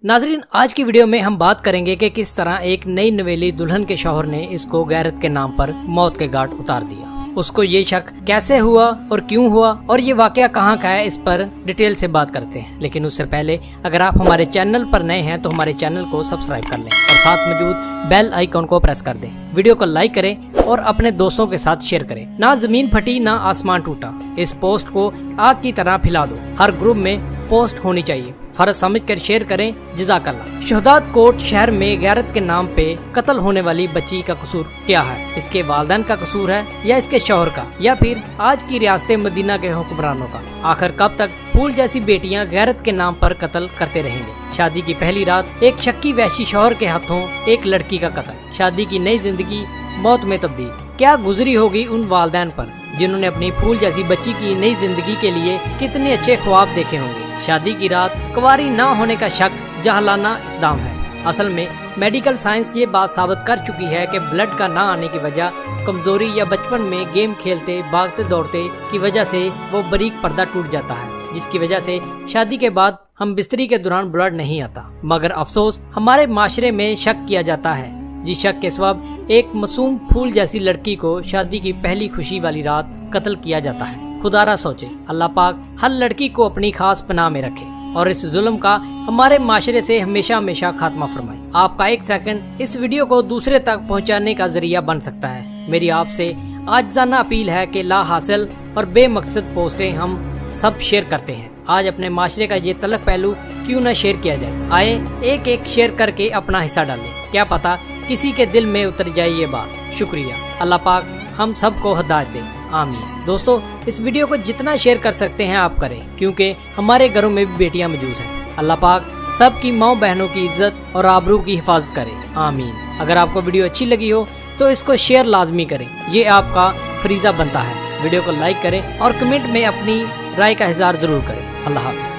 नाजरीन, आज की वीडियो में हम बात करेंगे कि किस तरह एक नई नवेली दुल्हन के शौहर ने इसको गैरत के नाम पर मौत के घाट उतार दिया। उसको ये शक कैसे हुआ और क्यों हुआ और ये वाकया कहाँ का है, इस पर डिटेल से बात करते हैं। लेकिन उससे पहले अगर आप हमारे चैनल पर नए हैं तो हमारे चैनल को सब्सक्राइब कर लें और साथ मौजूद बेल आइकॉन को प्रेस कर दें। वीडियो को लाइक करें और अपने दोस्तों के साथ शेयर करें। ना जमीन फटी ना आसमान टूटा, इस पोस्ट को आग की तरह फैला दो। हर ग्रुप में पोस्ट होनी चाहिए, फर्ज समझ कर शेयर करें। जज़ाकल्लाह। शहदाद कोट शहर में गैरत के नाम पे कत्ल होने वाली बच्ची का कसूर क्या है? इसके वालिदैन का कसूर है या इसके शौहर का, या फिर आज की रियासत मदीना के हुक्मरानों का? आखिर कब तक फूल जैसी बेटियां गैरत के नाम पर कत्ल करते रहेंगे? शादी की पहली रात एक शक्की वहशी शौहर के हाथों एक लड़की का कत्ल, शादी की नई जिंदगी मौत में तब्दील। क्या गुजरी होगी उन वालिदैन पर जिन्होंने अपनी फूल जैसी बच्ची की नई जिंदगी के लिए कितने अच्छे ख्वाब देखे होंगे। शादी की रात कुंवारी ना होने का शक जाहलाना इक़दाम है। असल में मेडिकल साइंस ये बात साबित कर चुकी है कि ब्लड का ना आने की वजह कमजोरी या बचपन में गेम खेलते भागते दौड़ते की वजह से वो बारीक पर्दा टूट जाता है, जिसकी वजह से शादी के बाद हम बिस्तरी के दौरान ब्लड नहीं आता। मगर अफसोस हमारे माशरे में शक किया जाता है, जिस शक के सबब एक मासूम फूल जैसी लड़की को शादी की पहली खुशी वाली रात कत्ल किया जाता है। खुदारा सोचे, अल्लाह पाक हर लड़की को अपनी खास पनाह में रखे और इस जुल्म का हमारे माशरे से हमेशा हमेशा खात्मा फरमाए। आपका एक सेकंड इस वीडियो को दूसरे तक पहुंचाने का जरिया बन सकता है। मेरी आपसे आजिज़ाना अपील है कि ला हासिल और बेमकसद पोस्टें हम सब शेयर करते हैं। आज अपने माशरे का ये तलख पहलू क्यों न शेयर किया जाए? आए एक एक शेयर करके अपना हिस्सा डालें, क्या पता किसी के दिल में उतर जाए ये बात। शुक्रिया। अल्लाह पाक हम सबको हिदायत दे, आमीन। दोस्तों, इस वीडियो को जितना शेयर कर सकते हैं आप करें, क्योंकि हमारे घरों में भी बेटियां मौजूद हैं। अल्लाह पाक सबकी माँ बहनों की इज्जत और आबरू की हिफाजत करे, आमीन। अगर आपको वीडियो अच्छी लगी हो तो इसको शेयर लाजमी करें, ये आपका फरीजा बनता है। वीडियो को लाइक करें और कमेंट में अपनी राय का इज़हार जरूर करें। अल्लाह हाफ़िज़।